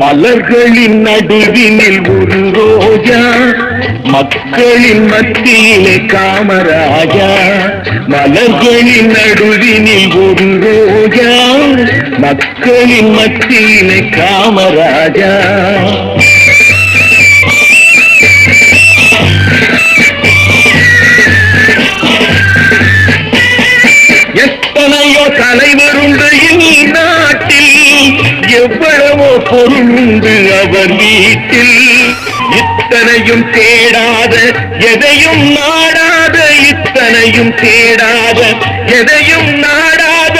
மலர்களின் நடுவினில் ஒரு ரோஜா, மக்களின் மத்தியிலே காமராஜா. மலர்களின் நடுவினில் ஒரு ரோஜா, மக்களின் மத்தியிலே காமராஜா. எத்தனையோ தலைவருண்டு இந்நாட்டில், எவ்வளவோ பொருளுண்டு அவர் வீட்டில். இத்தனையும் தேடாத எதையும் நாடாத, இத்தனையும் தேடாத எதையும் நாடாத,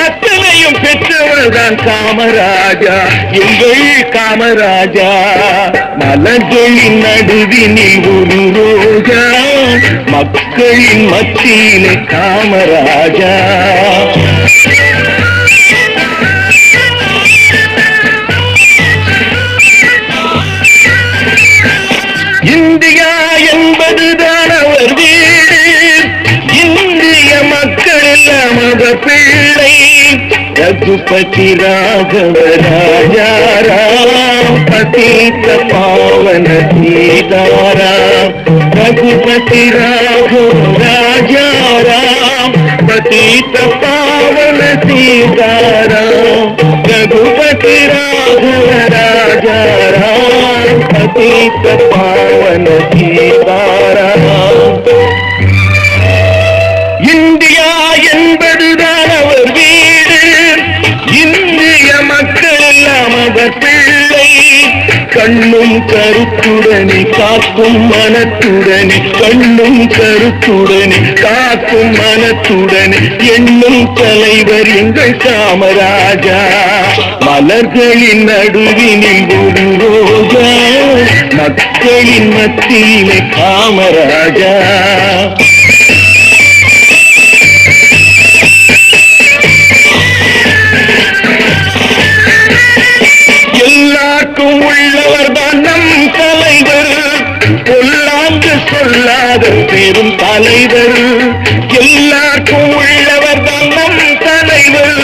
அத்தனையும் பெற்றவர்தான் காமராஜா, எங்கள் காமராஜா. மலர்களின் நடுவினில் ஒரு ரோஜா, மக்களின் மத்தியிலே காமராஜா. இந்தியா என்பதுதான் அவர் வீடு, இந்திய மக்கள் எல்லாம் அவர் பிள்ளை. ரகுபதி ராகவ ராஜாராம், பதீத பாவன சீதாராம். ரகுபதி ராகவ ராஜாராம், பதீத பாவன சீதாராம். ரகுபதி ராகவ ராஜாராம், பதீத பாவன சீதாராம். இந்தியா என்பதுதான் அவர் வீடு, இந்திய மக்கள் எல்லாம் அவர் பிள்ளை. கண்ணும் கருத்துடனே காக்கும் மனத்துடனே, கண்ணும் கருத்துடனே காக்கும் மனத்துடனே எண்ணும் தலைவர் எங்கள் காமராஜா. மலர்களின் நடுவினில் ஒரு ரோஜா, மக்களின் மத்தியிலே காமராஜா. எல்லாருக்கும் உள்ளவர் தான் நம் தலைவர், பொல்லாங்கு சொல்லாத பெரும் தலைவர். எல்லாருக்கும் உள்ளவர் தான் நம் தலைவர்,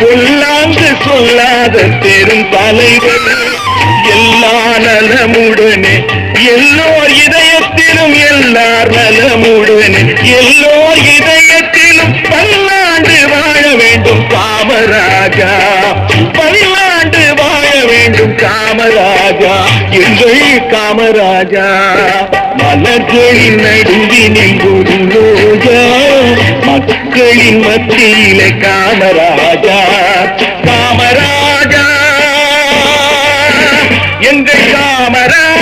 பொல்லாங்கு சொல்லாத பெரும் தலைவர். எல்லா நலமுடனே எல்லோர் இதயத்திலும், எல்லார் நலமுடனே எல்லோர் இதயத்திலும் பல்லாண்டு வாழ வேண்டும் காமராஜா, பல்லாண்டு வாழ வேண்டும் காமராஜா, எங்கள் காமராஜா. மலர்களின் நடுவினில் ஒரு ரோஜா, மக்களின் மத்தியிலே காமராஜா. காமராஜா, எங்கள் காமராஜா.